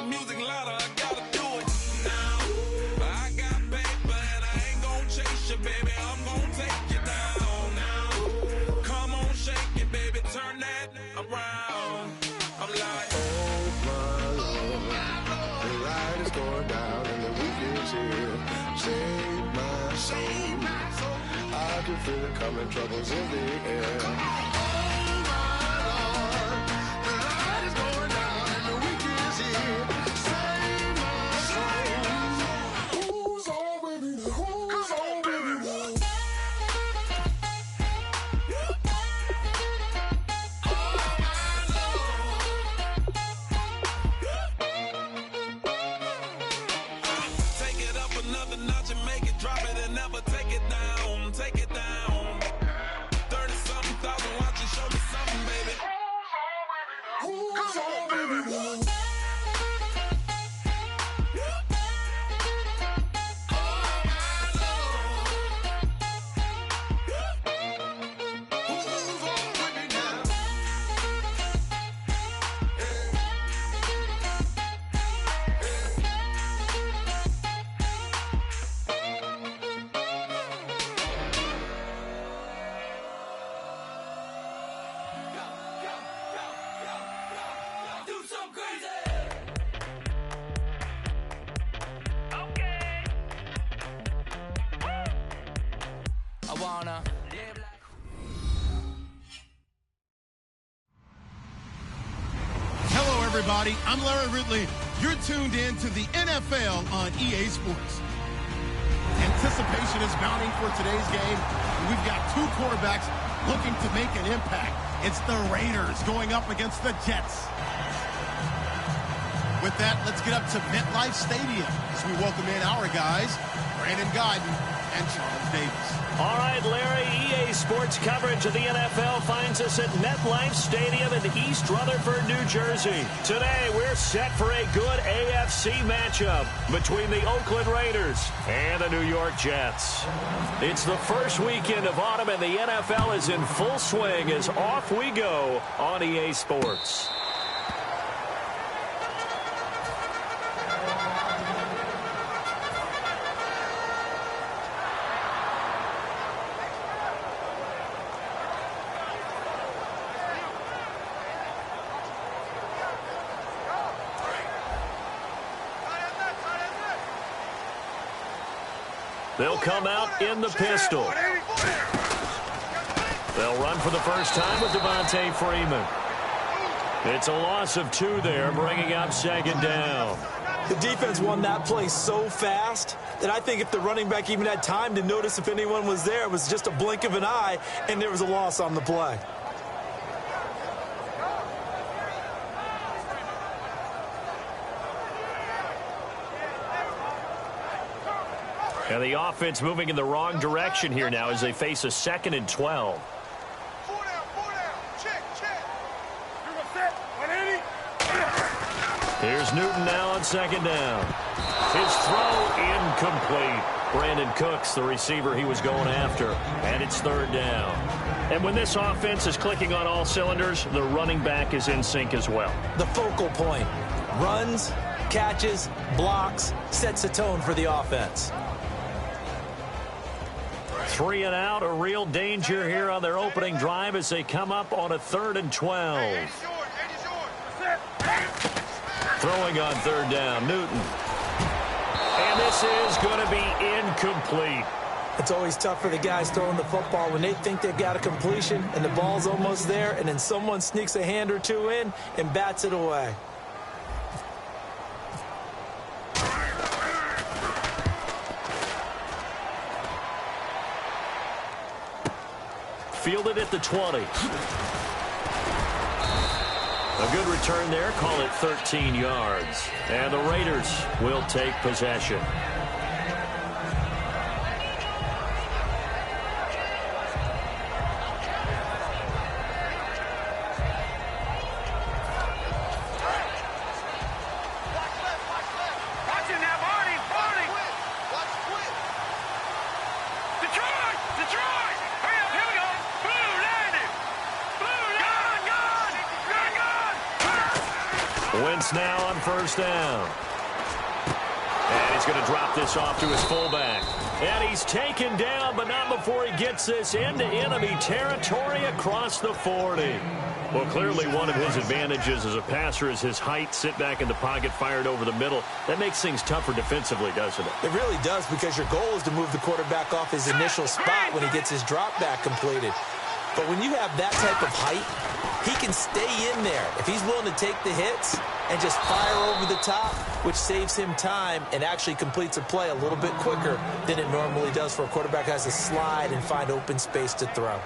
music louder, I gotta do it now. I got paper and I ain't gon' chase you, baby. I'm gon' take you down now. Come on, shake it, baby. Turn that around. I'm like, oh my Lord, the light is going down and the week is here. Save my soul. I can feel it coming, troubles in the air. Oh my Lord, the light is going down and the week is here. Save my soul. Who's already there? Who's already there? Take it up another notch and make it drop it and never take it down. Take it down. 30-something thousand watching, show me something, baby. Who's already there? Hello, everybody. I'm Larry Ridley. You're tuned in to the NFL on EA Sports. Anticipation is mounting for today's game. We've got two quarterbacks looking to make an impact. It's the Raiders going up against the Jets. With that, let's get up to MetLife Stadium as we welcome in our guys, Brandon Guyton and Charles Davis. All right, Larry, EA Sports coverage of the NFL finds us at MetLife Stadium in East Rutherford, New Jersey. Today, we're set for a good AFC matchup between the Oakland Raiders and the New York Jets. It's the first weekend of autumn, and the NFL is in full swing as off we go on EA Sports. They'll come out in the pistol. They'll run for the first time with Devontae Freeman. It's a loss of 2 there, bringing up second down. The defense won that play so fast that I think if the running back even had time to notice if anyone was there, it was just a blink of an eye, and there was a loss on the play. And the offense moving in the wrong direction here now as they face a 2nd and 12. Here's Newton now on 2nd down. His throw incomplete. Brandon Cooks, the receiver he was going after. And it's 3rd down. And when this offense is clicking on all cylinders, the running back is in sync as well. The focal point. Runs, catches, blocks, sets the tone for the offense. 3 and out, a real danger here on their opening drive as they come up on a 3rd and 12. Throwing on 3rd down, Newton. And this is going to be incomplete. It's always tough for the guys throwing the football when they think they've got a completion and the ball's almost there, and then someone sneaks a hand or two in and bats it away. Fielded at the 20. A good return there. Call it 13 yards. And the Raiders will take possession. Wentz now on first down. And he's going to drop this off to his fullback. And he's taken down, but not before he gets this into enemy territory across the 40. Well, clearly one of his advantages as a passer is his height. Sit back in the pocket, fired over the middle. That makes things tougher defensively, doesn't it? It really does, because your goal is to move the quarterback off his initial spot when he gets his drop back completed. But when you have that type of height, he can stay in there if he's willing to take the hits and just fire over the top, which saves him time and actually completes a play a little bit quicker than it normally does for a quarterback who has to slide and find open space to throw.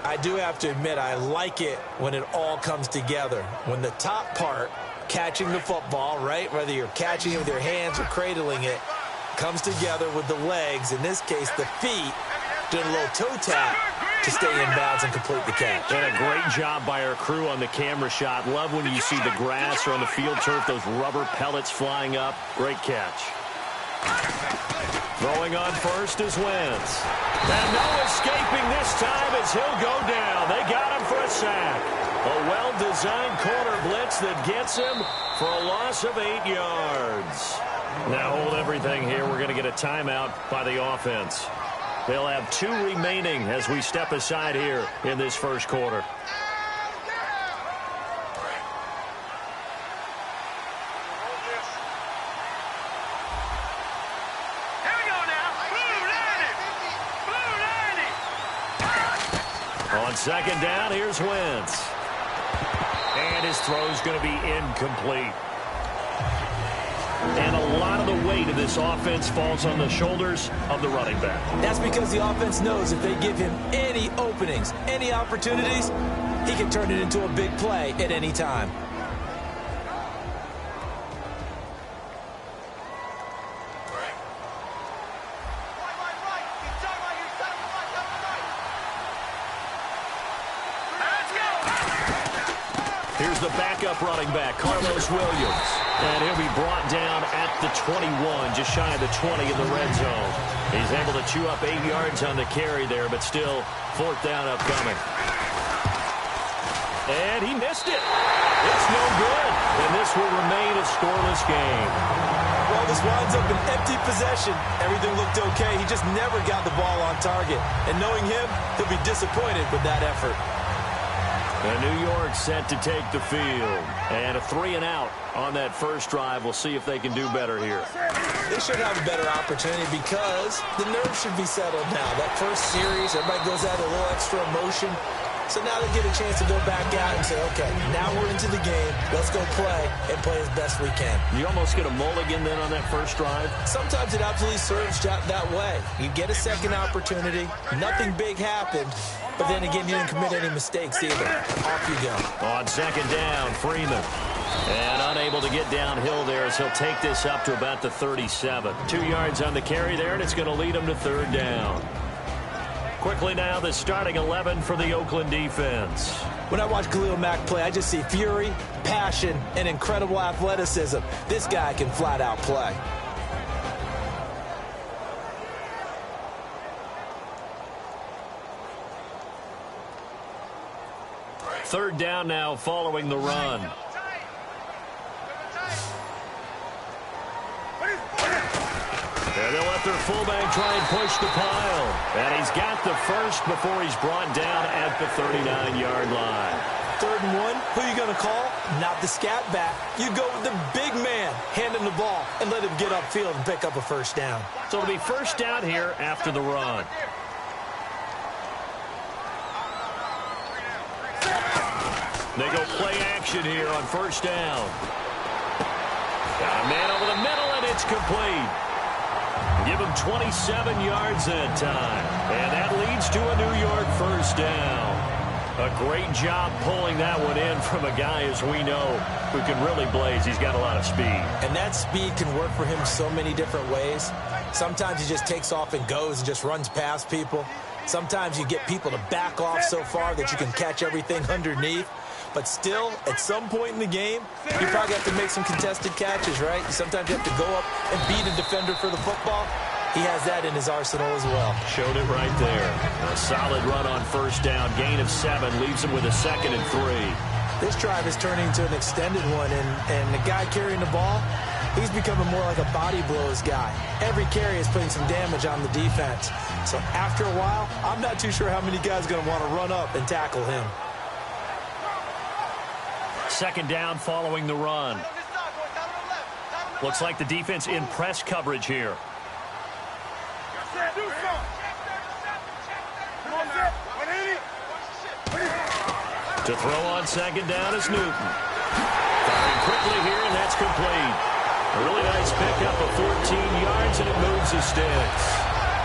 I do have to admit, I like it when it all comes together. When the top part, catching the football, right, whether you're catching it with your hands or cradling it, comes together with the legs, in this case the feet, doing a little toe tap to stay in bounds and complete the catch. And a great job by our crew on the camera shot. Love when you see the grass or on the field turf, those rubber pellets flying up. Great catch. Throwing on first is Wentz. And no escaping this time as he'll go down. They got him for a sack. A well-designed corner blitz that gets him for a loss of 8 yards. Now hold everything here. We're going to get a timeout by the offense. They'll have 2 remaining as we step aside here in this first quarter. On second down, here's Wentz. And his throw's going to be incomplete. And a lot of the weight of this offense falls on the shoulders of the running back. That's because the offense knows if they give him any openings, any opportunities, he can turn it into a big play at any time. Here's the backup running back, Carlos Williams. And he'll be brought down at the 21, just shy of the 20 in the red zone. He's able to chew up 8 yards on the carry there, but still fourth down upcoming. And he missed it. It's no good. And this will remain a scoreless game. Well, this winds up an empty possession. Everything looked okay. He just never got the ball on target. And knowing him, he'll be disappointed with that effort. And New York set to take the field. And a 3-and-out on that first drive. We'll see if they can do better here. They should have a better opportunity because the nerves should be settled now. That first series, everybody goes out a little extra emotion. So now they get a chance to go back out and say, okay, now we're into the game. Let's go play and play as best we can. You almost get a mulligan then on that first drive? Sometimes it absolutely serves that way. You get a second opportunity. Nothing big happened. But then again, you didn't commit any mistakes either. Off you go. On second down, Freeman. And unable to get downhill there as he'll take this up to about the 37. 2 yards on the carry there, and it's going to lead him to third down. Quickly now, the starting 11 for the Oakland defense. When I watch Khalil Mack play, I just see fury, passion, and incredible athleticism. This guy can flat out play. Third down now following the run. And they'll let their fullback try and push the pile. And he's got the first before he's brought down at the 39-yard line. 3rd and 1, who are you going to call? Not the scat back. You go with the big man, hand him the ball, and let him get upfield and pick up a first down. So it'll be first down here after the run. They go play action here on first down. Got a man over the middle, and it's complete. Give him 27 yards that time. And that leads to a New York first down. A great job pulling that one in from a guy, as we know, who can really blaze. He's got a lot of speed. And that speed can work for him so many different ways. Sometimes he just takes off and goes and just runs past people. Sometimes you get people to back off so far that you can catch everything underneath. But still, at some point in the game, you probably have to make some contested catches, right? Sometimes you have to go up and beat a defender for the football. He has that in his arsenal as well. Showed it right there. A solid run on first down. Gain of 7 leaves him with a 2nd and 3. This drive is turning into an extended one, and the guy carrying the ball, he's becoming more like a body blows guy. Every carry is putting some damage on the defense. So after a while, I'm not too sure how many guys are going to want to run up and tackle him. Second down following the run. Looks like the defense in press coverage here. To throw on second down is Newton. Firing quickly here, and that's complete. A really nice pickup of 14 yards, and it moves the sticks.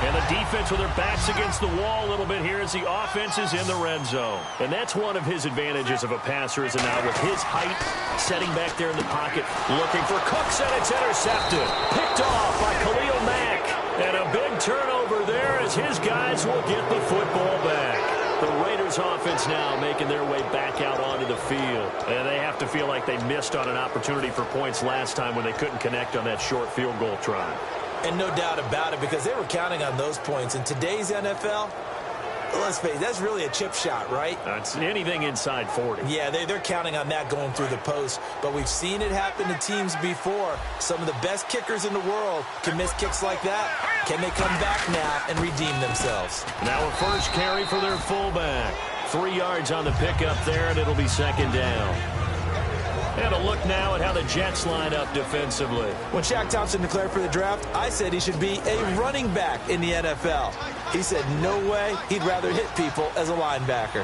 And the defense with their backs against the wall a little bit here as the offense is in the red zone. And that's one of his advantages of a passer, is now with his height, setting back there in the pocket, looking for Cooks, and it's intercepted. Picked off by Khalil Mack. And a big turnover there as his guys will get the football back. The Raiders offense now making their way back out onto the field. And they have to feel like they missed on an opportunity for points last time when they couldn't connect on that short field goal try. And no doubt about it, because they were counting on those points. In today's NFL, let's face it, that's really a chip shot, right? That's anything inside 40. Yeah, they're counting on that going through the post. But we've seen it happen to teams before. Some of the best kickers in the world can miss kicks like that. Can they come back now and redeem themselves? Now a first carry for their fullback. 3 yards on the pickup there, and it'll be second down. And a look now at how the Jets line up defensively. When Shaq Thompson declared for the draft, I said he should be a running back in the NFL. He said no way, he'd rather hit people as a linebacker.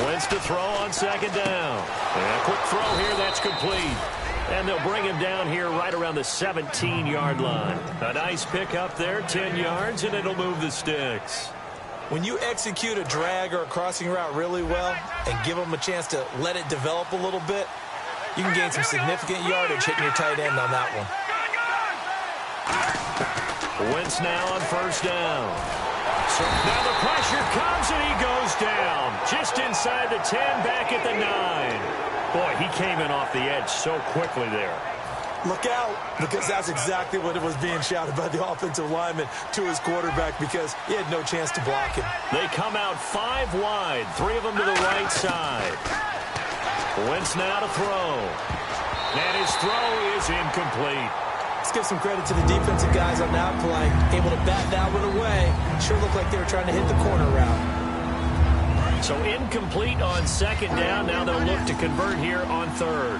Wentz to throw on second down. And a quick throw here, that's complete. And they'll bring him down here right around the 17-yard line. A nice pickup there, 10 yards, and it'll move the sticks. When you execute a drag or a crossing route really well and give them a chance to let it develop a little bit, you can gain some significant yardage hitting your tight end on that one. Wentz now on first down. So now the pressure comes, and he goes down. Just inside the 10, back at the 9. Boy, he came in off the edge so quickly there. Look out, because that's exactly what it was being shouted by the offensive lineman to his quarterback, because he had no chance to block him. They come out 5 wide, 3 of them to the right side. Wentz now to throw. And his throw is incomplete. Let's give some credit to the defensive guys on that play. Able to bat that one away. Sure looked like they were trying to hit the corner route. So incomplete on second down. Now they'll look to convert here on third.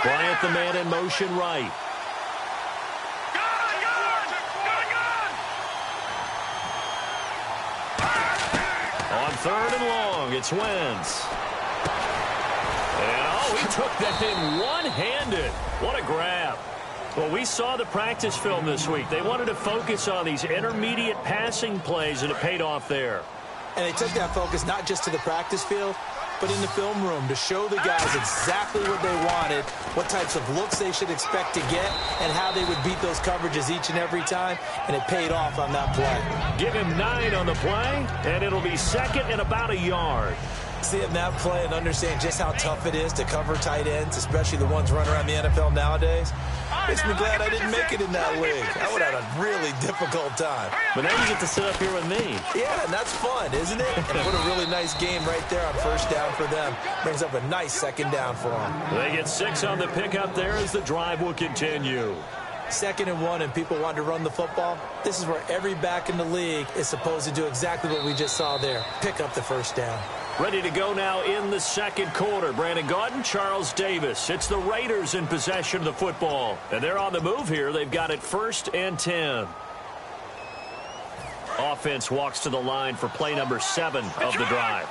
Bryant, the man in motion right. On third and long, it's Wentz. And he took that in one-handed. What a grab. Well, we saw the practice film this week. They wanted to focus on these intermediate passing plays, and it paid off there. And they took that focus not just to the practice field, but in the film room to show the guys exactly what they wanted, what types of looks they should expect to get, and how they would beat those coverages each and every time, and it paid off on that play. Give him 9 on the play, and it'll be second and about a yard. Seeing that play and understand just how tough it is to cover tight ends, especially the ones running around the NFL nowadays, makes me glad I didn't make it in that league. I would have had a really difficult time. But now you get to sit up here with me. Yeah, and that's fun, isn't it? And what a really nice game right there on first down for them. Brings up a nice second down for them. They get 6 on the pickup there as the drive will continue. 2nd and 1, and people want to run the football. This is where every back in the league is supposed to do exactly what we just saw there. Pick up the first down. Ready to go now in the second quarter. Brandon Gaudin, Charles Davis. It's the Raiders in possession of the football. And they're on the move here. They've got it 1st and 10. Offense walks to the line for play number 7 of the drive.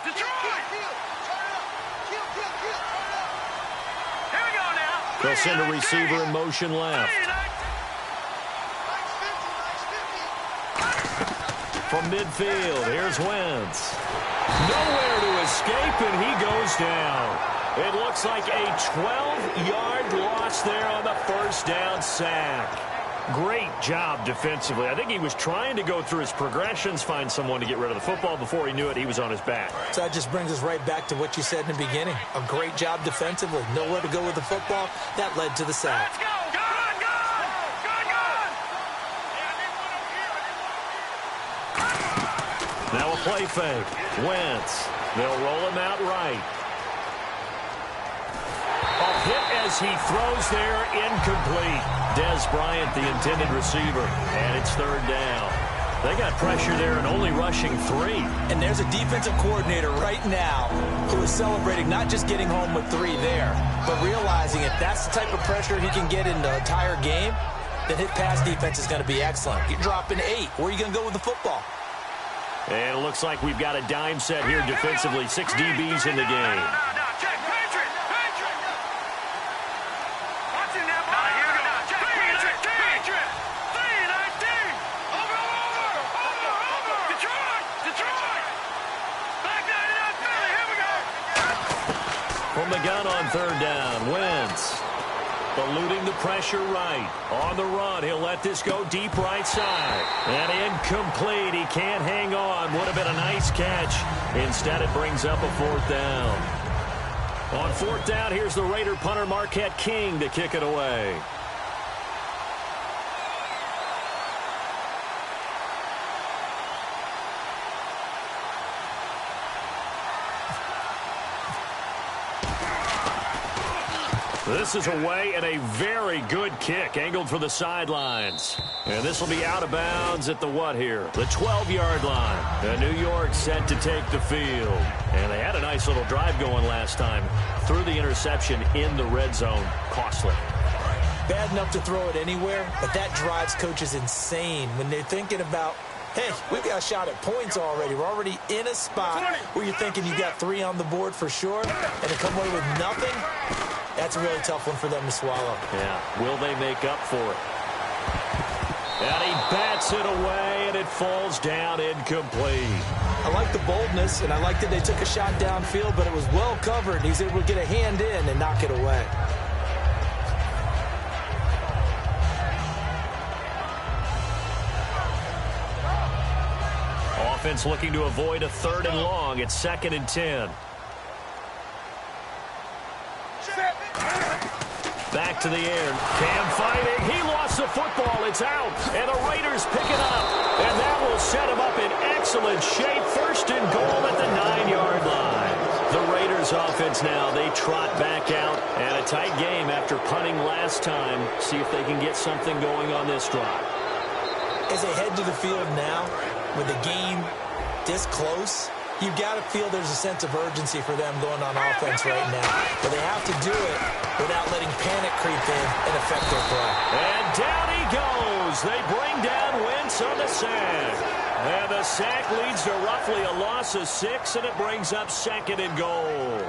They'll send a receiver in motion left. From midfield, here's Wentz. Nowhere to escape, and he goes down. It looks like a 12-yard loss there on the first down sack. Great job defensively. I think he was trying to go through his progressions, find someone to get rid of the football. Before he knew it, he was on his back. So that just brings us right back to what you said in the beginning. A great job defensively. Nowhere to go with the football. That led to the sack. Now a play fake. Wentz. They'll roll him out right. A hit as he throws there, incomplete. Des Bryant, the intended receiver, and it's third down. They got pressure there and only rushing 3. And there's a defensive coordinator right now who is celebrating not just getting home with 3 there, but realizing if that's the type of pressure he can get in the entire game, then his pass defense is going to be excellent. You're dropping 8. Where are you going to go with the football? And it looks like we've got a dime set here defensively. 6 DBs in the game. From the gun on third down, Wentz eluding the pressure right. On the run, he'll let this go deep right side. And incomplete. He can't hang on. Would have been a nice catch. Instead, it brings up a fourth down. On fourth down, here's the Raider punter Marquette King to kick it away. This is away and a very good kick angled for the sidelines. And this will be out of bounds at the what here? The 12-yard line. And New York set to take the field. And they had a nice little drive going last time. Threw the interception in the red zone. Costly. Bad enough to throw it anywhere, but that drives coaches insane when they're thinking about, hey, we've got a shot at points already. We're already in a spot where you're thinking you got 3 on the board for sure, and to come away with nothing, that's a really tough one for them to swallow. Yeah, will they make up for it? And he bats it away, and it falls down incomplete. I like the boldness, and I like that they took a shot downfield, but it was well covered. He's able to get a hand in and knock it away. Offense looking to avoid a 3rd and long. It's 2nd and 10. Back to the air. Cam fighting. He lost the football. It's out. And the Raiders pick it up. And that will set him up in excellent shape. 1st and goal at the 9-yard line. The Raiders offense now. They trot back out. And a tight game after punting last time. See if they can get something going on this drive. As they head to the field now, with the game this close, you've got to feel there's a sense of urgency for them going on offense right now. But they have to do it without letting panic creep in and affect their play. And down he goes. They bring down Wentz on the sack. And the sack leads to roughly a loss of 6, and it brings up 2nd and goal.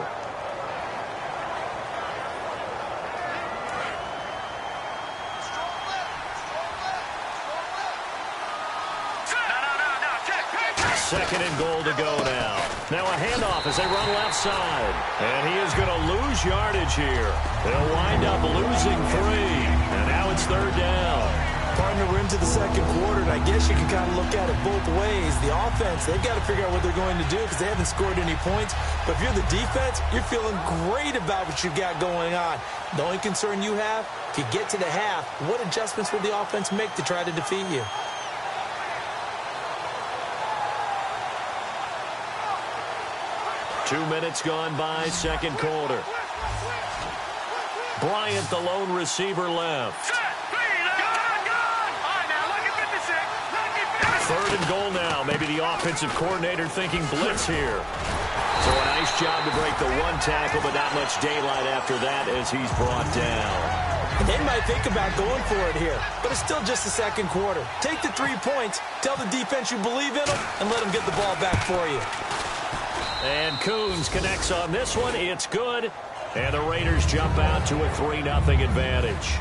Second and goal to go now. Now a handoff as they run left side. And he is going to lose yardage here. They'll wind up losing 3. And now it's 3rd down. Partner, we're into the 2nd quarter, and I guess you can kind of look at it both ways. The offense, they've got to figure out what they're going to do because they haven't scored any points. But if you're the defense, you're feeling great about what you've got going on. The only concern you have, if you get to the half, what adjustments will the offense make to try to defeat you? Two minutes gone by, 2nd quarter. Bryant, the lone receiver, left. 3rd and goal now. Maybe the offensive coordinator thinking blitz here. So a nice job to break the 1 tackle, but not much daylight after that as he's brought down. They might think about going for it here, but it's still just the 2nd quarter. Take the 3 points, tell the defense you believe in them, and let them get the ball back for you. And Coons connects on this one. It's good. And the Raiders jump out to a 3-0 advantage.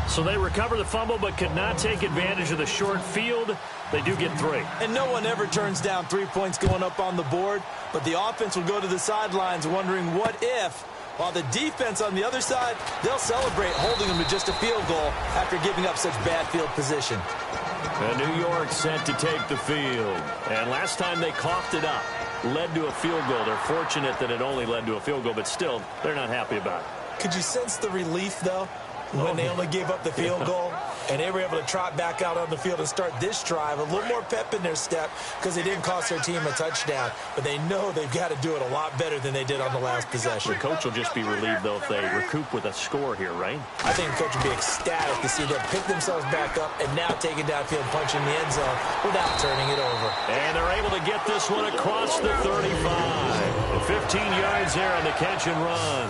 So they recover the fumble but could not take advantage of the short field. They do get 3. And no one ever turns down 3 points going up on the board. But the offense will go to the sidelines wondering what if. While the defense on the other side, they'll celebrate holding them to just a field goal after giving up such bad field position. And New York set to take the field. And last time they coughed it up. Led to a field goal. They're fortunate that it only led to a field goal, but still, they're not happy about it. Could you sense the relief, though, when they only gave up the field goal? And they were able to trot back out on the field and start this drive. A little more pep in their step because they didn't cost their team a touchdown. But they know they've got to do it a lot better than they did on the last possession. The coach will just be relieved, though, if they recoup with a score here, right? I think the coach will be ecstatic to see them pick themselves back up and now take it downfield, punch in the end zone without turning it over. And they're able to get this one across the 35. 15 yards there on the catch and run.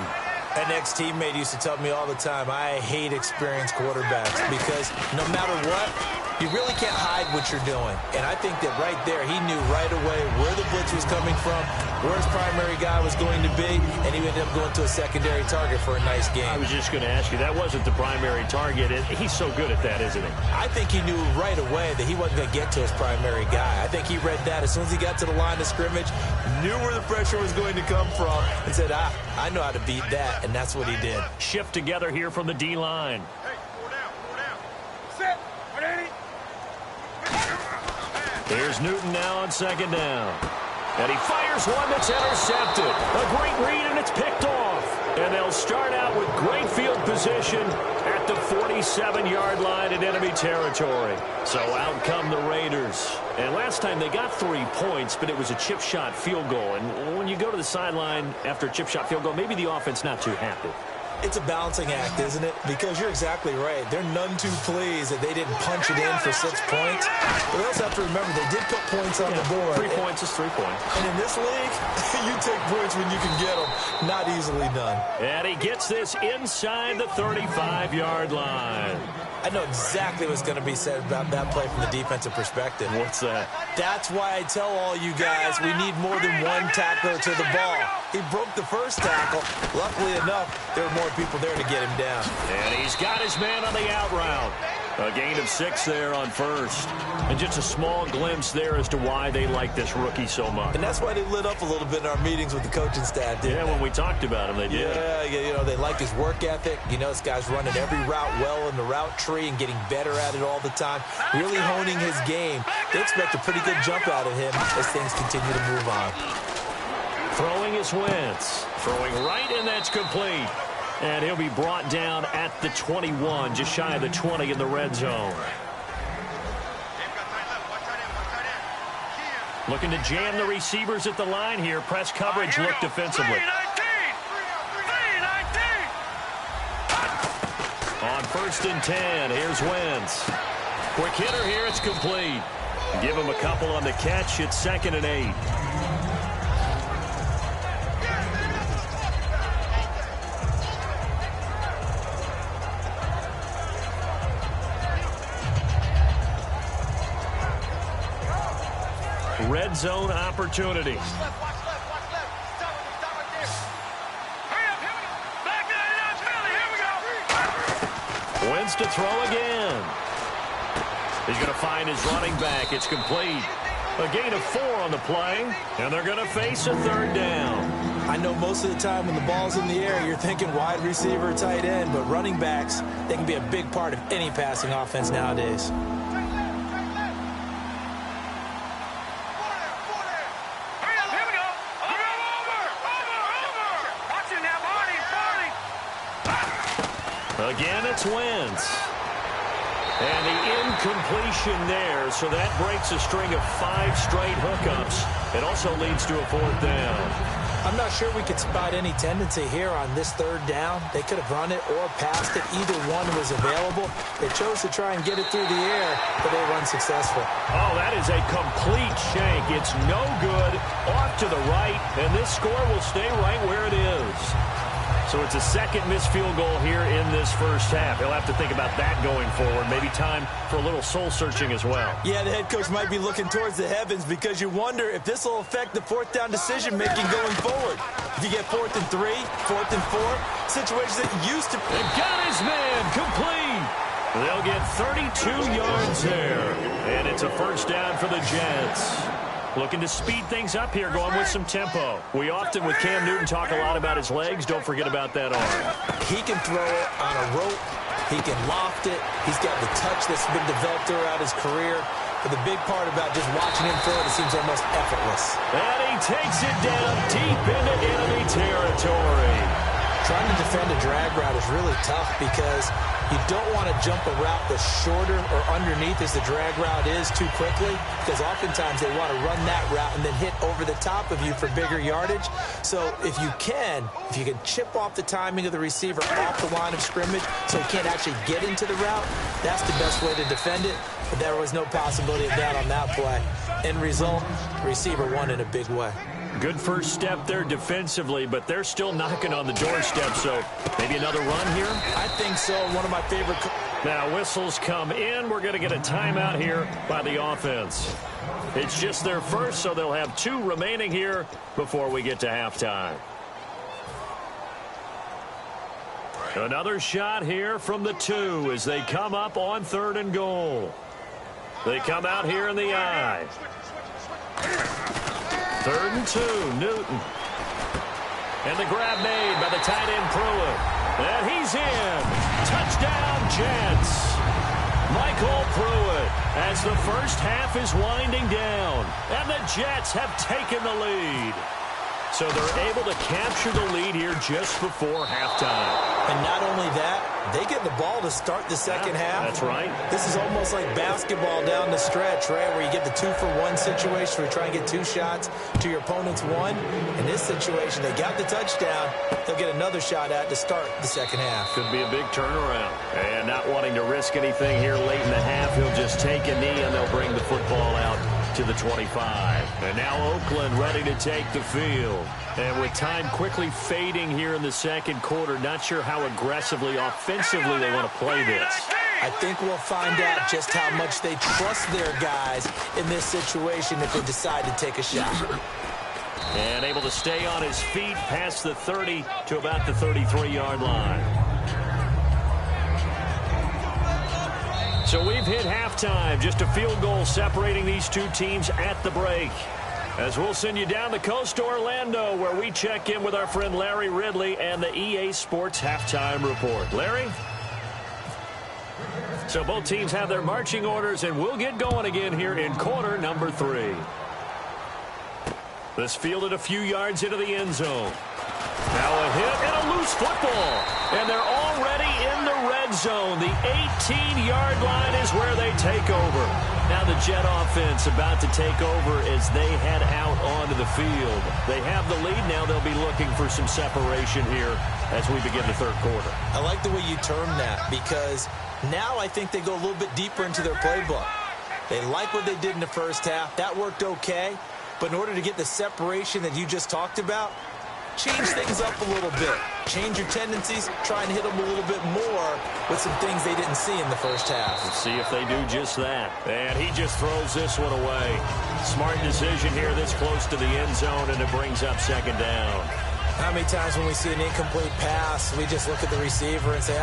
An ex-teammate used to tell me all the time, I hate experienced quarterbacks because no matter what, you really can't hide what you're doing. And I think that right there, he knew right away where the blitz was coming from, where his primary guy was going to be, and he ended up going to a secondary target for a nice game. I was just going to ask you, that wasn't the primary target. He's so good at that, isn't he? I think he knew right away that he wasn't going to get to his primary guy. I think he read that as soon as he got to the line of scrimmage, knew where the pressure was going to come from, and said, I know how to beat that, and that's what he did. Shift together here from the D-line. Here's Newton now on second down. And he fires one that's intercepted. A great read, and it's picked off. And they'll start out with great field position at the 47-yard line in enemy territory. So out come the Raiders. And last time they got 3 points, but it was a chip shot field goal. And when you go to the sideline after a chip shot field goal, maybe the offense not too happy. It's a balancing act, isn't it? Because you're exactly right. They're none too pleased that they didn't punch it in for 6 points. But they also have to remember they did put points on the board. 3 points is 3 points. And in this league, you take points when you can get them. Not easily done. And he gets this inside the 35-yard line. I know exactly what's going to be said about that play from the defensive perspective. What's that? That's why I tell all you guys we need more than one tackler to the ball. He broke the first tackle. Luckily enough, there were more people there to get him down. And he's got his man on the out route. A gain of 6 there on first. And just a small glimpse there as to why they like this rookie so much. And that's why they lit up a little bit in our meetings with the coaching staff, didn't they? When we talked about him, they did. Yeah, you know, they like his work ethic. You know, this guy's running every route well in the route tree and getting better at it all the time, really honing his game. They expect a pretty good jump out of him as things continue to move on. Throwing is Wentz. Throwing right, and that's complete. And he'll be brought down at the 21, just shy of the 20 in the red zone. Looking to jam the receivers at the line here. Press coverage look defensively. On 1st and 10, here's Wentz. Quick hitter here, it's complete. Give him a couple on the catch. It's 2nd and 8. Red zone opportunity. Wentz to throw again. He's going to find his running back. It's complete. A gain of 4 on the play, and they're going to face a 3rd down. I know most of the time when the ball's in the air, you're thinking wide receiver, tight end, but running backs, they can be a big part of any passing offense nowadays. Again, it's Wentz. And the incompletion there, so that breaks a string of 5 straight hookups. It also leads to a 4th down. I'm not sure we could spot any tendency here on this 3rd down. They could have run it or passed it. Either one was available. They chose to try and get it through the air, but they were unsuccessful. Oh, that is a complete shank. It's no good. Off to the right, and this score will stay right where it is. So it's a 2nd missed field goal here in this first half. He'll have to think about that going forward. Maybe time for a little soul-searching as well. Yeah, the head coach might be looking towards the heavens because you wonder if this will affect the 4th down decision-making going forward. If you get 4th and 3, 4th and 4, situations that used to... They've got his man complete. They'll get 32 yards there. And it's a 1st down for the Jets. Looking to speed things up here, going with some tempo. We often, with Cam Newton, talk a lot about his legs. Don't forget about that arm. He can throw it on a rope. He can loft it. He's got the touch that's been developed throughout his career. But the big part about just watching him throw it seems almost effortless. And he takes it down deep into enemy territory. Trying to defend a drag route is really tough because you don't want to jump a route that's shorter or underneath as the drag route is too quickly, because oftentimes they want to run that route and then hit over the top of you for bigger yardage. So if you can chip off the timing of the receiver off the line of scrimmage so he can't actually get into the route, that's the best way to defend it. But there was no possibility of that on that play. End result, the receiver won in a big way. Good first step there defensively, but they're still knocking on the doorstep, so maybe another run here? I think so. One of my favorite. Now whistles come in. We're going to get a timeout here by the offense. It's just their first, so they'll have 2 remaining here before we get to halftime. Another shot here from the 2 as they come up on 3rd and goal. They come out here in the I. 3rd and 2, Newton. And the grab made by the tight end Pruitt. And he's in. Touchdown, Jets. Michael Pruitt as the first half is winding down. And the Jets have taken the lead. So they're able to capture the lead here just before halftime. And not only that, they get the ball to start the second half. That's right. This is almost like basketball down the stretch, right, where you get the 2-for-1 situation where you try and get 2 shots to your opponent's 1. In this situation, they got the touchdown. They'll get another shot at to start the second half. Could be a big turnaround. And not wanting to risk anything here late in the half, he'll just take a knee and they'll bring the football out to the 25. And now Oakland ready to take the field. And with time quickly fading here in the second quarter, not sure how aggressively, offensively they want to play this. I think we'll find out just how much they trust their guys in this situation if they decide to take a shot. And able to stay on his feet past the 30 to about the 33-yard line. So we've hit halftime. Just a field goal separating these 2 teams at the break. As we'll send you down the coast to Orlando, where we check in with our friend Larry Ridley and the EA Sports Halftime Report. Larry? So both teams have their marching orders, and we'll get going again here in quarter number 3. This fielded a few yards into the end zone. Now a hit and a loose football. And they're already in the red zone. The 18-yard line is where they take over. Now the Jet offense about to take over as they head out onto the field. They have the lead. Now they'll be looking for some separation here as we begin the third quarter. I like the way you term that, because now I think they go a little bit deeper into their playbook. They like what they did in the first half. That worked okay. But in order to get the separation that you just talked about, change things up a little bit. Change your tendencies. Try and hit them a little bit more with some things they didn't see in the first half. Let's see if they do just that. And he just throws this one away. Smart decision here this close to the end zone, and it brings up second down. How many times when we see an incomplete pass, we just look at the receiver and say,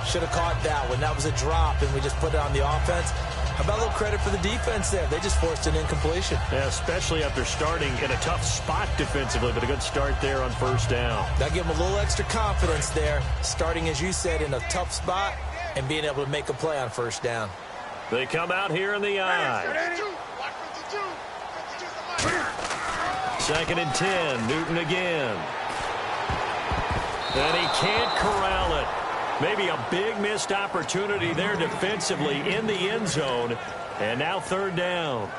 should have caught that one. That was a drop, and we just put it on the offense. How about a little credit for the defense there? They just forced an incompletion. Yeah, especially after starting in a tough spot defensively, but a good start there on first down. That'll give them a little extra confidence there, starting, as you said, in a tough spot and being able to make a play on first down. They come out here in the I. 2nd and 10, Newton again. And he can't corral it. Maybe a big missed opportunity there defensively in the end zone. And now third down.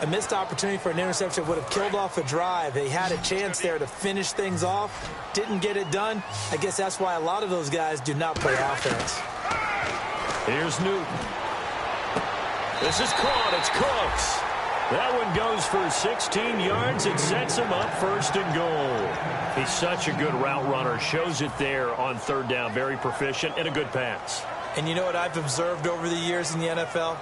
A missed opportunity for an interception would have killed off a drive. They had a chance there to finish things off. Didn't get it done. I guess that's why a lot of those guys do not play offense. Here's Newton. This is caught. It's Cooks. That one goes for 16 yards. It sets him up 1st and goal. He's such a good route runner. Shows it there on third down. Very proficient and a good pass. And you know what I've observed over the years in the NFL?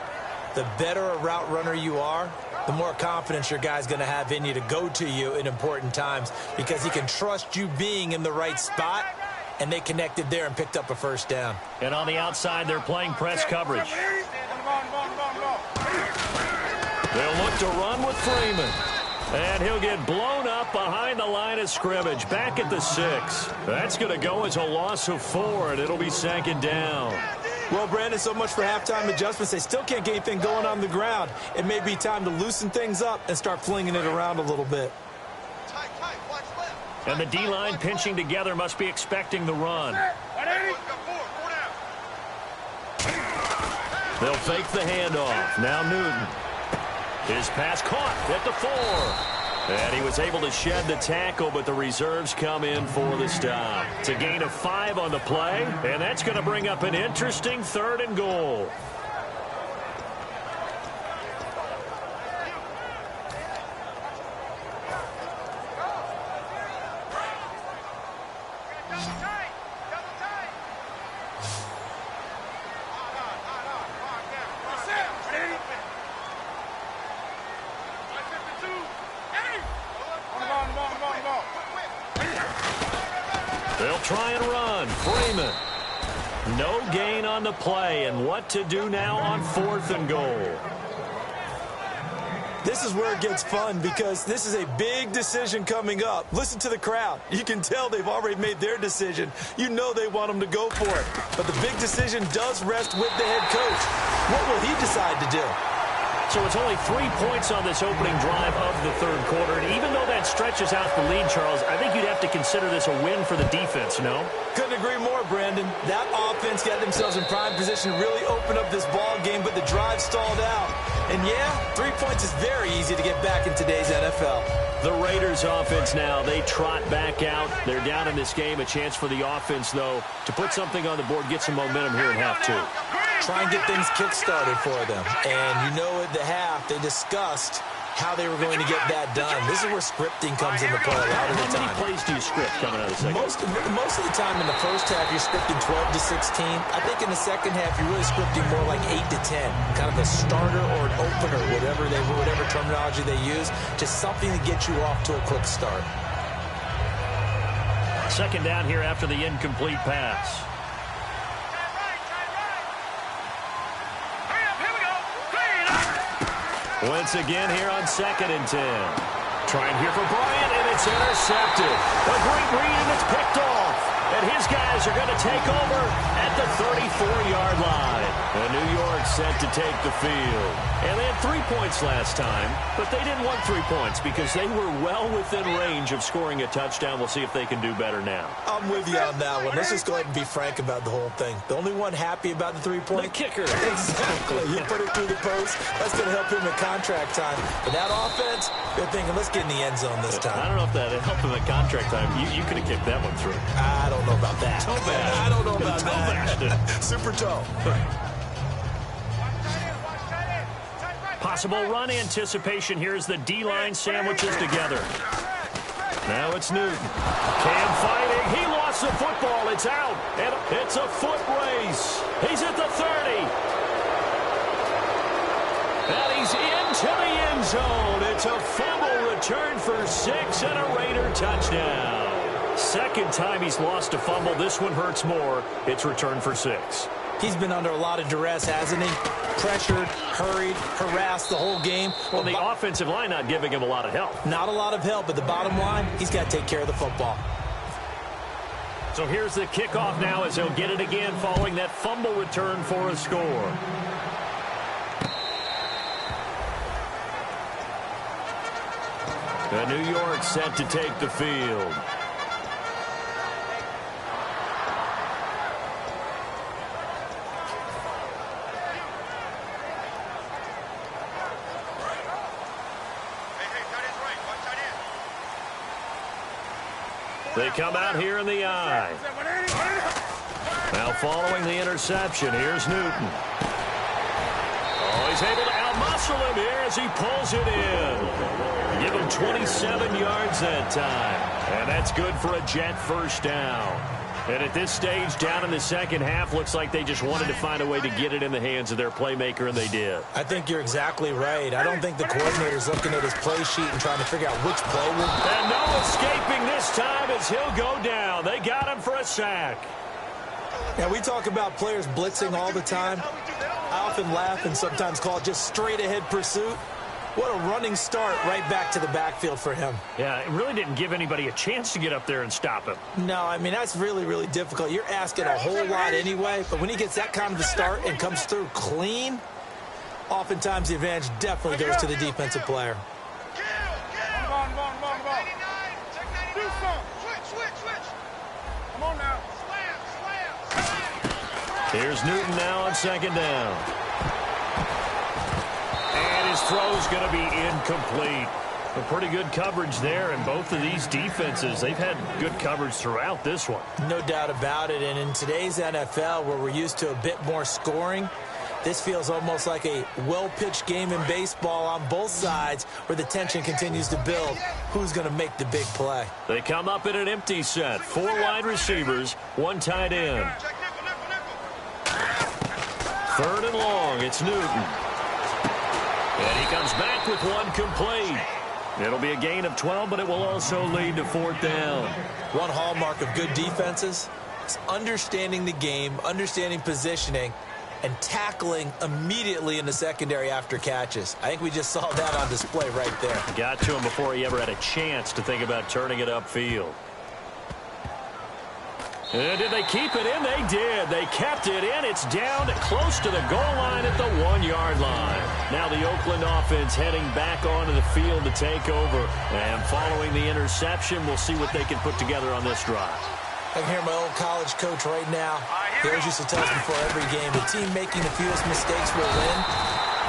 The better a route runner you are, the more confidence your guy's going to have in you to go to you in important times, because he can trust you being in the right spot, and they connected there and picked up a first down. And on the outside, they're playing press coverage. They'll look to run with Freeman. And he'll get blown up behind the line of scrimmage, back at the 6. That's going to go as a loss of 4, and it'll be 2nd down. Well, Brandon, so much for halftime adjustments. They still can't get anything going on the ground. It may be time to loosen things up and start flinging it around a little bit. And the D-line pinching together must be expecting the run. They'll fake the handoff. Now Newton. His pass caught at the 4. And he was able to shed the tackle, but the reserves come in for the stop. It's a gain of 5 on the play, and that's going to bring up an interesting 3rd and goal. They'll try and run. Freeman. No gain on the play, and what to do now on 4th and goal. This is where it gets fun because this is a big decision coming up. Listen to the crowd. You can tell they've already made their decision. You know they want them to go for it. But the big decision does rest with the head coach. What will he decide to do? So it's only 3 points on this opening drive of the 3rd quarter. And even though that stretches out the lead, Charles, I think you'd have to consider this a win for the defense, no? Couldn't agree more, Brandon. That offense got themselves in prime position to really open up this ball game, but the drive stalled out. And yeah, 3 points is very easy to get back in today's NFL. The Raiders offense now, they trot back out. They're down in this game. A chance for the offense, though, to put something on the board, get some momentum here in half 2. Try and get things kick-started for them. And you know at the half, they discussed how they were going to get that done. This is where scripting comes into play a lot of the time. How many plays do you script coming out of the second? Most of the time in the first half, you're scripting 12 to 16. I think in the second half, you're really scripting more like 8 to 10. Kind of a starter or an opener, whatever terminology they use. Just something to get you off to a quick start. 2nd down here after the incomplete pass. Once again here on 2nd and 10. Trying here for Bryant, and it's intercepted. A great read, and it's picked off. And his guys are going to take over at the 34-yard line. And New York set to take the field. And they had 3 points last time, but they didn't want 3 points because they were well within range of scoring a touchdown. We'll see if they can do better now. I'm with you on that one. Let's just go ahead and be frank about the whole thing. The only one happy about the 3-point? The kicker. Exactly. You put it through the post. That's going to help him at contract time. But that offense, they're thinking, let's get in the end zone this time. I don't know if that helped him at contract time. You could have kicked that one through. I don't know about that. Toe bash. I don't know about toe that. Super toe. Possible run anticipation here as the D-line sandwiches together. Now it's Newton. Cam fighting. He lost the football. It's out. And it's a foot race. He's at the 30. And he's into the end zone. It's a fumble return for 6 and a Raider touchdown. 2nd time he's lost a fumble. This one hurts more. It's returned for 6. He's been under a lot of duress, hasn't he? Pressured, hurried, harassed the whole game. Well, the offensive line not giving him a lot of help. Not a lot of help, but the bottom line, he's got to take care of the football. So here's the kickoff now as he'll get it again following that fumble return for a score. New York set to take the field. They come out here in the eye. Now following the interception, here's Newton. Oh, he's able to outmuscle him here as he pulls it in. Give him 27 yards that time. And that's good for a Jet first down. And at this stage, down in the second half, looks like they just wanted to find a way to get it in the hands of their playmaker, and they did. I think you're exactly right. I don't think the coordinator's looking at his play sheet and trying to figure out which play will... And no escaping this time as he'll go down. They got him for a sack. Now, we talk about players blitzing all the time. I often laugh and sometimes call it just straight-ahead pursuit. What a running start right back to the backfield for him. Yeah, it really didn't give anybody a chance to get up there and stop him. No, I mean, that's really, really difficult. You're asking a whole lot anyway, but when he gets that kind of a start and comes through clean, oftentimes the advantage definitely goes to the defensive player. Here's Newton now on second down. And his throw's going to be incomplete. A pretty good coverage there, and both of these defenses, they've had good coverage throughout this one. No doubt about it, and in today's NFL, where we're used to a bit more scoring, this feels almost like a well-pitched game in baseball on both sides where the tension continues to build. Who's going to make the big play? They come up in an empty set. 4 wide receivers, 1 tight end. 3rd and long, it's Newton. And he comes back with 1 complete. It'll be a gain of 12, but it will also lead to 4th down. One hallmark of good defenses is understanding the game, understanding positioning, and tackling immediately in the secondary after catches. I think we just saw that on display right there. Got to him before he ever had a chance to think about turning it upfield. And did they keep it in? They did. They kept it in. It's down close to the goal line at the 1-yard line. Now the Oakland offense heading back onto the field to take over. And following the interception, we'll see what they can put together on this drive. I can hear my old college coach right now. He always used to tell us before every game, the team making the fewest mistakes will win.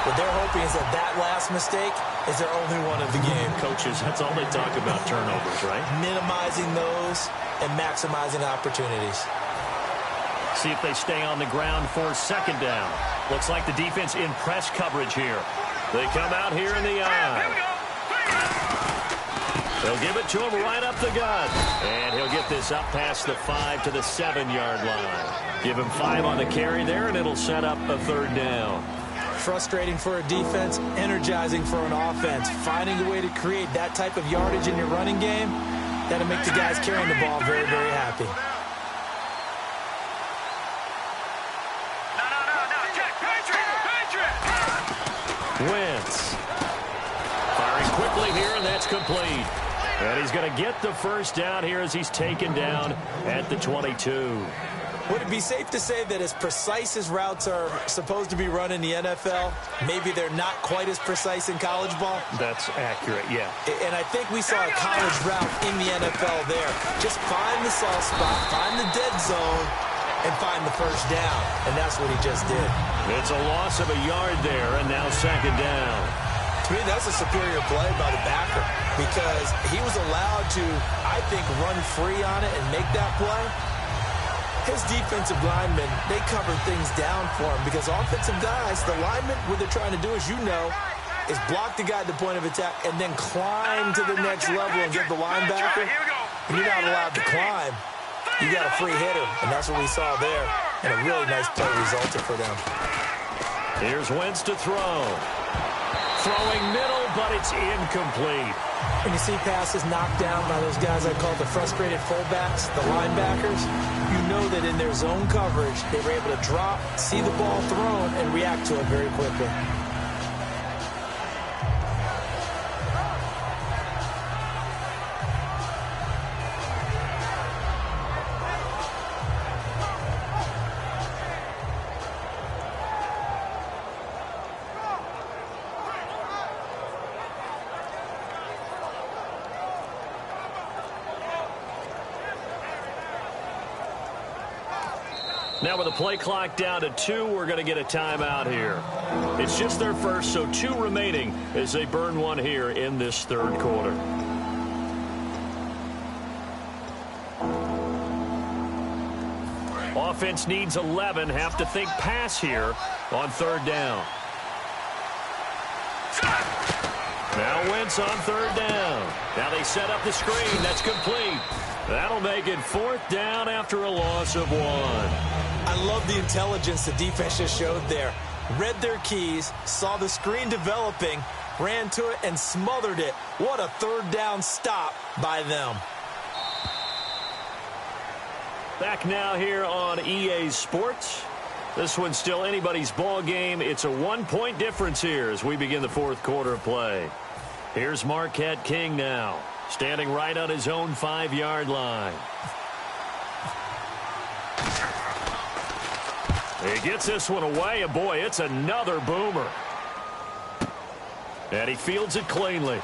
What they're hoping is that last mistake is their only one of the game. Coaches, that's all they talk about, turnovers, right? Minimizing those and maximizing opportunities. See if they stay on the ground for 2nd down. Looks like the defense in press coverage here. They come out here in the eye. They'll give it to him right up the gut. And he'll get this up past the 5 to the 7-yard line. Give him 5 on the carry there, and it'll set up a 3rd down. Frustrating for a defense, energizing for an offense. Finding a way to create that type of yardage in your running game, that'll make the guys carrying the ball very, very happy. Wentz. Firing quickly here, and that's complete. And he's going to get the 1st down here as he's taken down at the 22. Would it be safe to say that as precise as routes are supposed to be run in the NFL, maybe they're not quite as precise in college ball? That's accurate, yeah. And I think we saw a college route in the NFL there. Just find the soft spot, find the dead zone, and find the 1st down. And that's what he just did. It's a loss of a yard there, and now 2nd down. To me, that's a superior play by the backer because he was allowed to, I think, run free on it and make that play. His defensive linemen, they covered things down for him because offensive guys, the linemen, what they're trying to do, as you know, is block the guy at the point of attack and then climb to the next level and get the linebacker. And you're not allowed to climb. You got a free hitter, and that's what we saw there. And a really nice play resulted for them. Here's Wentz to throw. Throwing middle, but it's incomplete. When you see passes knocked down by those guys I call the frustrated fullbacks, the linebackers, you know that in their zone coverage, they were able to drop, see the ball thrown, and react to it very quickly. Now with the play clock down to 2, we're going to get a timeout here. It's just their first, so 2 remaining as they burn 1 here in this 3rd quarter. Offense needs 11, have to think pass here on 3rd down. Now Wentz on 3rd down. Now they set up the screen. That's complete. That'll make it 4th down after a loss of 1. I love the intelligence the defense just showed there. Read their keys, saw the screen developing, ran to it, and smothered it. What a 3rd down stop by them. Back now here on EA Sports. This one's still anybody's ball game. It's a 1-point difference here as we begin the 4th quarter of play. Here's Marquette King now, standing right on his own 5-yard line. He gets this one away, and boy, it's another boomer. And he fields it cleanly.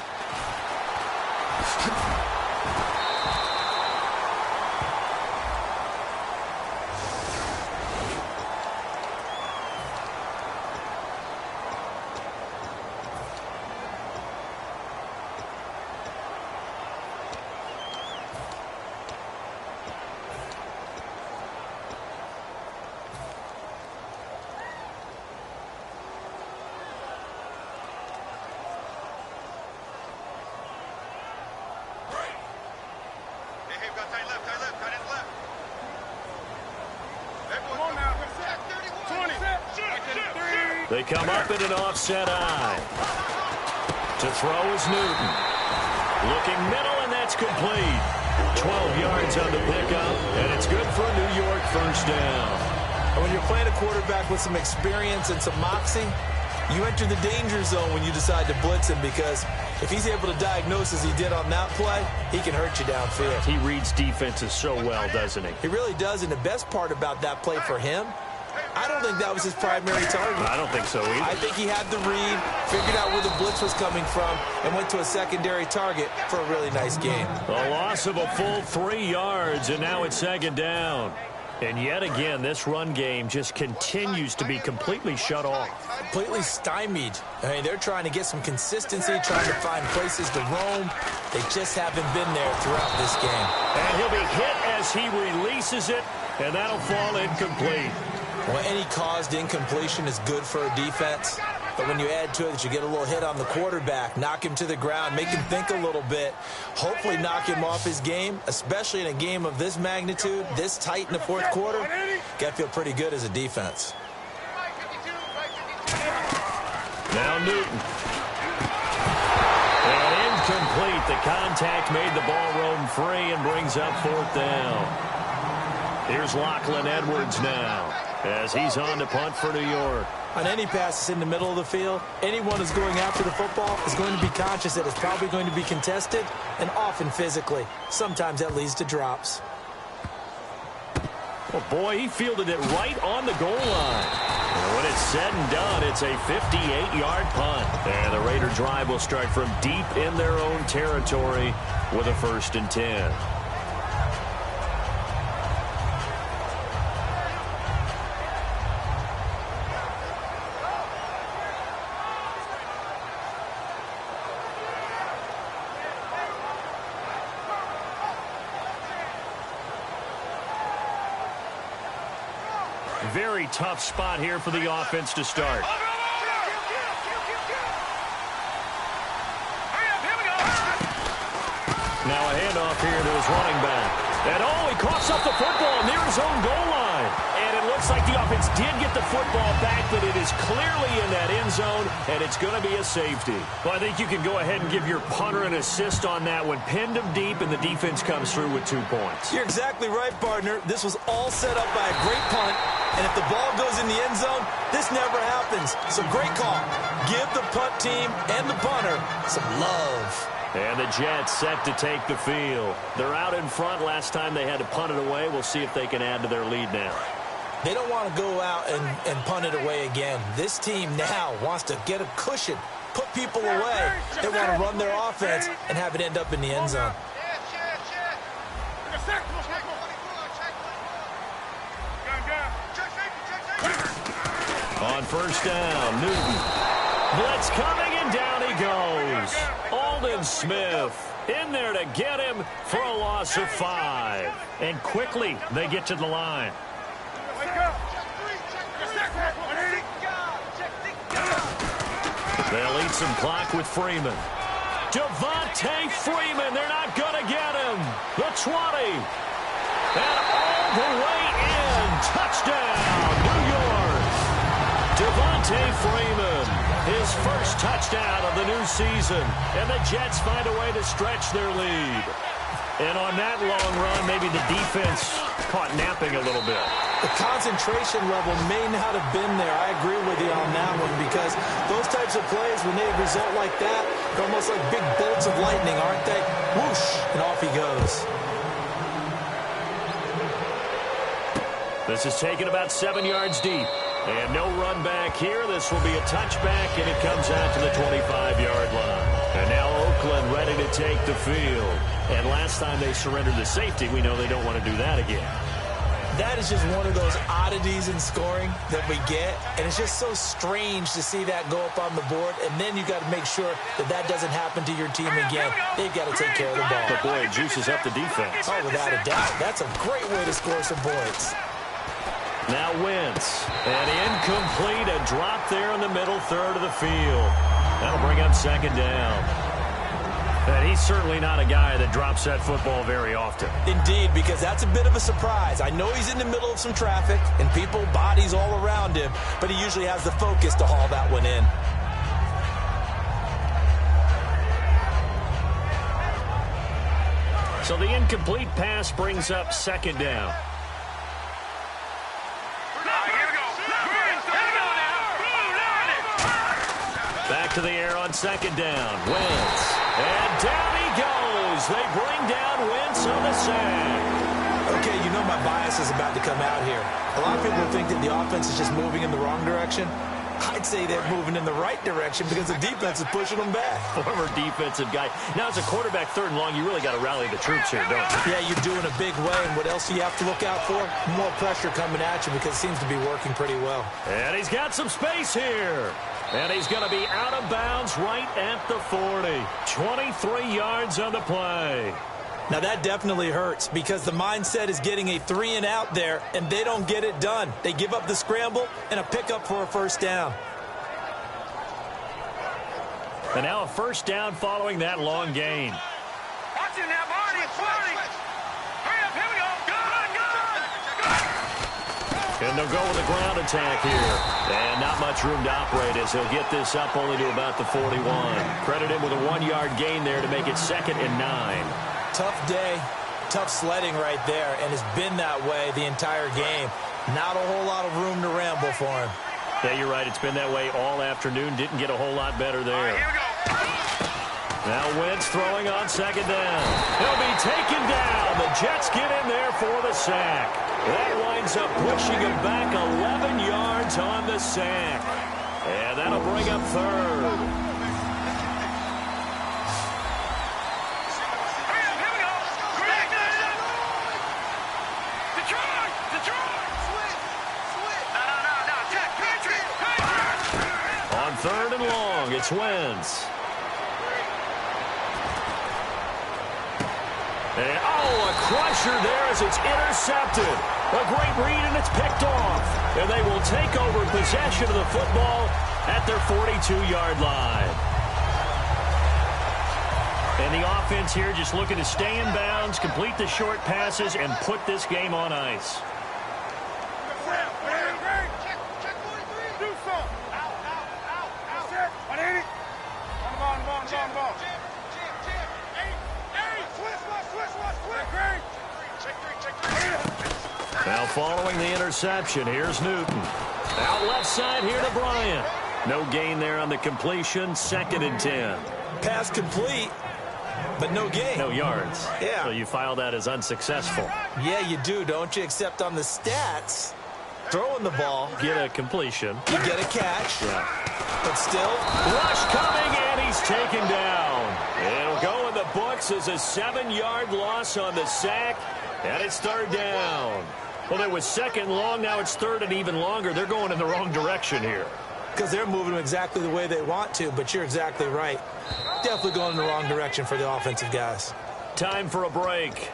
They come up in an offset eye. To throw is Newton. Looking middle, and that's complete. 12 yards on the pickup, and it's good for a New York first down. And when you're playing a quarterback with some experience and some moxie, you enter the danger zone when you decide to blitz him, because if he's able to diagnose as he did on that play, he can hurt you downfield. He reads defenses so well, doesn't he? He really does, and the best part about that play for him, I don't think that was his primary target. I don't think so either. I think he had the read, figured out where the blitz was coming from, and went to a secondary target for a really nice game. A loss of a full 3 yards, and now it's second down. And yet again, this run game just continues to be completely shut off. Completely stymied. I mean, they're trying to get some consistency, trying to find places to roam. They just haven't been there throughout this game. And he'll be hit as he releases it, and that'll fall incomplete. Well, any caused incompletion is good for a defense. But when you add to it that you get a little hit on the quarterback, knock him to the ground, make him think a little bit, hopefully knock him off his game, especially in a game of this magnitude, this tight in the fourth quarter, got to feel pretty good as a defense. Now Newton. And incomplete. The contact made the ball roam free and brings up fourth down. Here's Lachlan Edwards now, as he's on to punt for New York. On any passes in the middle of the field, anyone who's going after the football is going to be conscious that it's probably going to be contested, and often physically. Sometimes that leads to drops. Well, boy, he fielded it right on the goal line. And when it's said and done, it's a 58-yard punt. And the Raider drive will start from deep in their own territory with a 1st and 10. Very tough spot here for the offense to start. Now a handoff here to his running back. And oh, he coughs up the football near his own goal line. And it looks like the offense did get the football back, but it is clearly in that end zone, and it's going to be a safety. Well, I think you can go ahead and give your punter an assist on that one. Pinned him deep, and the defense comes through with 2 points. You're exactly right, partner. This was all set up by a great punt, and if the ball goes in the end zone, this never happens. So great call. Give the punt team and the punter some love. And the Jets set to take the field. They're out in front. Last time they had to punt it away. We'll see if they can add to their lead now. They don't want to go out and punt it away again. This team now wants to get a cushion, put people away. They want to run their offense and have it end up in the end zone. On 1st down, Newton. Blitz coming, and down he goes. Aldon Smith in there to get him for a loss of 5. And quickly, they get to the line. They'll eat some clock with Freeman. Devontae Freeman, they're not going to get him. The 20. And all the way in. Touchdown, New York. Devontae Freeman, his first touchdown of the new season. And the Jets find a way to stretch their lead. And on that long run, maybe the defense caught napping a little bit. The concentration level may not have been there. I agree with you on that one, because those types of plays, when they result like that, they're almost like big bolts of lightning, aren't they? Whoosh, and off he goes. This is taken about 7 yards deep. And no run back here. This will be a touchback, and it comes out to the 25-yard line. And now Oakland ready to take the field. And last time they surrendered the safety, we know they don't want to do that again. That is just one of those oddities in scoring that we get. And it's just so strange to see that go up on the board. And then you got to make sure that that doesn't happen to your team again. They've got to take care of the ball. But boy, it juices up the defense. Oh, without a doubt. That's a great way to score some points. Now Wentz. And incomplete. A drop there in the middle third of the field. That'll bring up second down. And he's certainly not a guy that drops that football very often. Indeed, because that's a bit of a surprise. I know he's in the middle of some traffic and people, bodies all around him, but he usually has the focus to haul that one in. So the incomplete pass brings up second down. Back to the air on second down. Wentz. And down he goes. They bring down Wentz on the sack. Okay, you know my bias is about to come out here. A lot of people think that the offense is just moving in the wrong direction. I'd say they're moving in the right direction because the defense is pushing them back. Former defensive guy. Now, as a quarterback, third and long, you really got to rally the troops here, don't you? Yeah, you're doing a big way, and what else do you have to look out for? More pressure coming at you because it seems to be working pretty well. And he's got some space here. And he's going to be out of bounds right at the 40. 23 yards on the play. Now, that definitely hurts because the mindset is getting a 3-and-out there, and they don't get it done. They give up the scramble and a pickup for a first down. And now a first down following that long gain. Watch it now, Barney. Hurry up, here we go. Good. And they'll go with a ground attack here. And not much room to operate as he'll get this up only to about the 41. Credit him with a 1-yard gain there to make it 2nd and 9. Tough day, tough sledding right there, and it's been that way the entire game. Not a whole lot of room to ramble for him. Yeah, you're right. It's been that way all afternoon. Didn't get a whole lot better there. All right, here we go. Now Wentz throwing on second down. He'll be taken down. The Jets get in there for the sack. That winds up pushing him back 11 yards on the sack. And that'll bring up third. Third and long, it's Wentz. And, a crusher there as it's intercepted. A great read, and it's picked off. And they will take over possession of the football at their 42-yard line. And the offense here just looking to stay in bounds, complete the short passes, and put this game on ice. Now following the interception, here's Newton. Out left side here to Bryant. No gain there on the completion, 2nd and 10. Pass complete, but no gain. No yards. Yeah. So you file that as unsuccessful. Yeah, you do, don't you? Except on the stats, throwing the ball. Get a completion. You get a catch. Yeah. But still. Rush coming, and he's taken down. It'll go in the books as a 7-yard loss on the sack, and it's third down. Well, it was 2nd long, now it's 3rd and even longer. They're going in the wrong direction here. Because they're moving exactly the way they want to, but you're exactly right. Definitely going in the wrong direction for the offensive guys. Time for a break.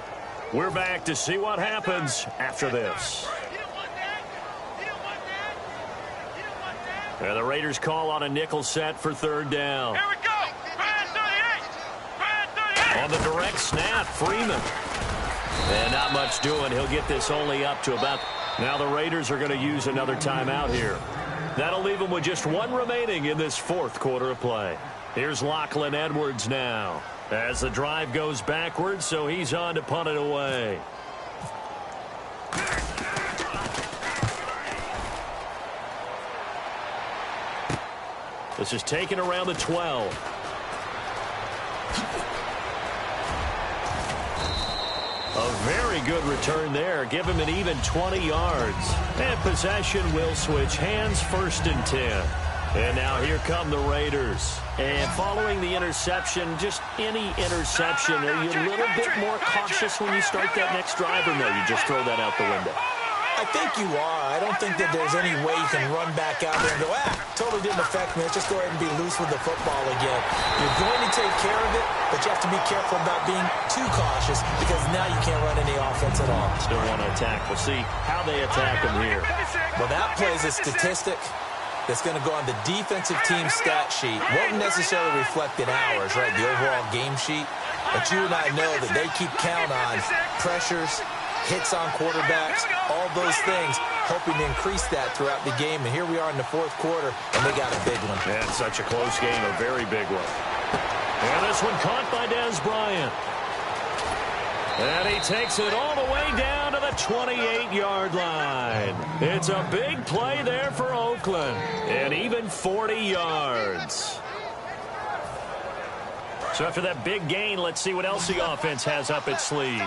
We're back to see what happens after this. And the Raiders call on a nickel set for third down. Here we go. Brand 38. On the direct snap, Freeman. And not much doing. He'll get this only up to about... Now the Raiders are going to use another timeout here. That'll leave them with just one remaining in this 4th quarter of play. Here's Lachlan Edwards now. As the drive goes backwards, so he's on to punt it away. This is taken around the 12. A very good return there. Give him an even 20 yards. And possession will switch hands, 1st and 10. And now here come the Raiders. And following the interception, just any interception, are you a little bit more cautious when you start that next drive, or no, you just throw that out the window? I think you are. I don't think that there's any way you can run back out there and go, totally didn't affect me. Let's just go ahead and be loose with the football again. You're going to take care of it, but you have to be careful about being too cautious because now you can't run any offense at all. Still want to attack. We'll see how they attack them here. Well, that plays a statistic. that's going to go on the defensive team stat sheet. Won't necessarily reflect in ours, right, the overall game sheet. But you and I know that they keep count on pressures, hits on quarterbacks, all those things, hoping to increase that throughout the game. And here we are in the fourth quarter, and they got a big one. And such a close game, a very big one. And this one caught by Des Bryant. And he takes it all the way down to the 28-yard line. It's a big play there for Oakland. And even 40 yards. So after that big gain, let's see what else the offense has up its sleeve.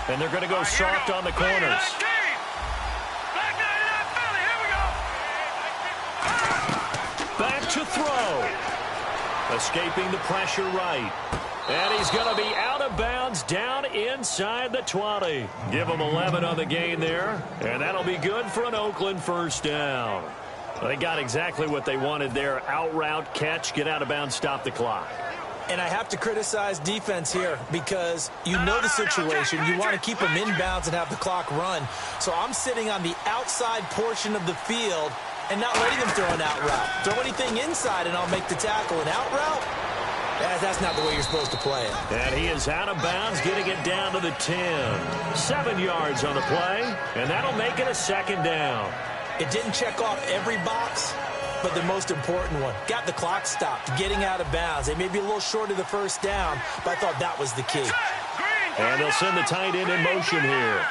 And they're going to go soft on the corners. Back to throw. Escaping the pressure right. And he's going to be out of bounds down inside the 20. Give him 11 on the gain there. And that'll be good for an Oakland first down. They got exactly what they wanted there. Out route, catch, get out of bounds, stop the clock. And I have to criticize defense here because you know the situation. You want to keep them inbounds and have the clock run. So I'm sitting on the outside portion of the field and not letting them throw an out route. Throw anything inside and I'll make the tackle. An out route? That's not the way you're supposed to play it. And he is out of bounds, getting it down to the 10. 7 yards on the play, and that'll make it a second down. It didn't check off every box, but the most important one. Got the clock stopped, getting out of bounds. They may be a little short of the first down, but I thought that was the key. And they'll send the tight end in motion here.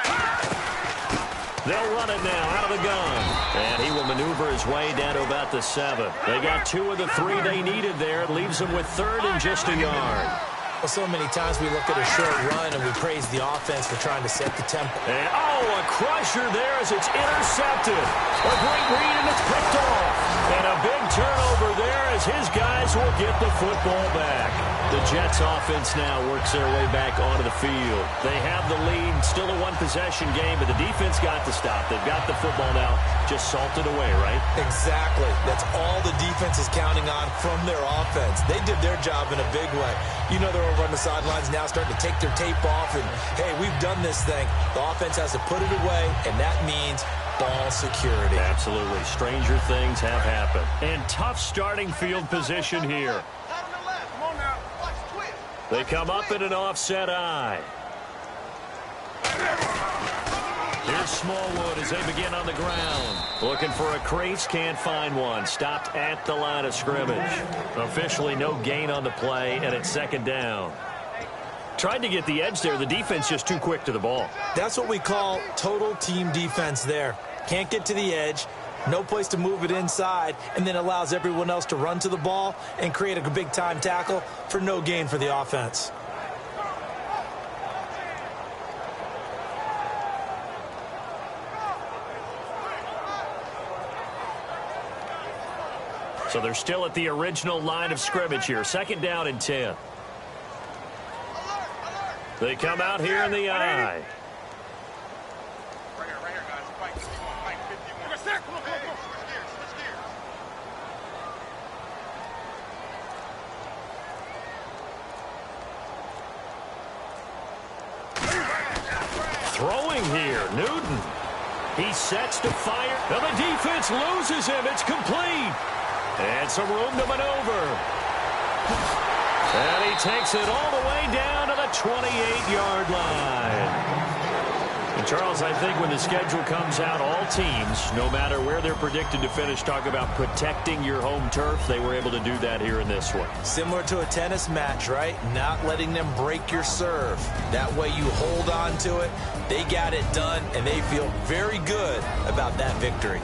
They'll run it now out of the gun. And he will maneuver his way down to about the 7. They got 2 of the 3 they needed there. It leaves them with 3rd and just a yard. Well, so many times we look at a short run and we praise the offense for trying to set the tempo. And, a crusher there as it's intercepted. A great read, and it's picked off. And a big turnover there as his guys will get the football back. The Jets offense now works their way back onto the field. They have the lead, still a one-possession game, but the defense got to stop. They've got the football now, just salted away, right? Exactly. That's all the defense is counting on from their offense. They did their job in a big way. You know they're over on the sidelines now starting to take their tape off, and, hey, we've done this thing. The offense has to put it away, and that means ball security. Absolutely. Stranger things have happened. And tough starting field position here. They come up in an offset eye. Here's Smallwood as they begin on the ground. Looking for a crease, can't find one. Stopped at the line of scrimmage. Officially no gain on the play, and it's second down. Tried to get the edge there. The defense just too quick to the ball. That's what we call total team defense there. Can't get to the edge. No place to move it inside, and then allows everyone else to run to the ball and create a big-time tackle for no gain for the offense. So they're still at the original line of scrimmage here. Second down and 10. They come out here in the eye. Throwing here, Newton. He sets to fire. Now the defense loses him. It's complete. And some room to maneuver. And he takes it all the way down to the 28-yard line. And Charles, I think when the schedule comes out, all teams, no matter where they're predicted to finish, talk about protecting your home turf. They were able to do that here in this one. Similar to a tennis match, right? Not letting them break your serve. That way you hold on to it. They got it done, and they feel very good about that victory.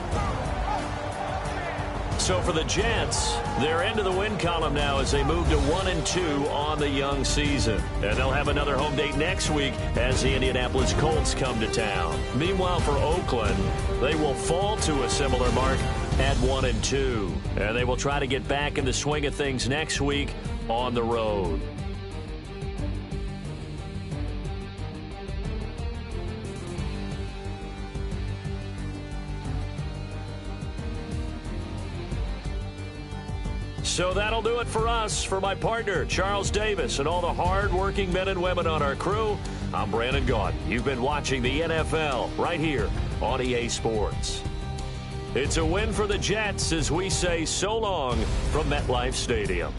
So for the Jets, they're into the win column now as they move to 1-2 on the young season. And they'll have another home date next week as the Indianapolis Colts come to town. Meanwhile, for Oakland, they will fall to a similar mark at 1-2. And they will try to get back in the swing of things next week on the road. So that'll do it for us. For my partner, Charles Davis, and all the hard-working men and women on our crew, I'm Brandon Gaudin. You've been watching the NFL right here on EA Sports. It's a win for the Jets as we say so long from MetLife Stadium.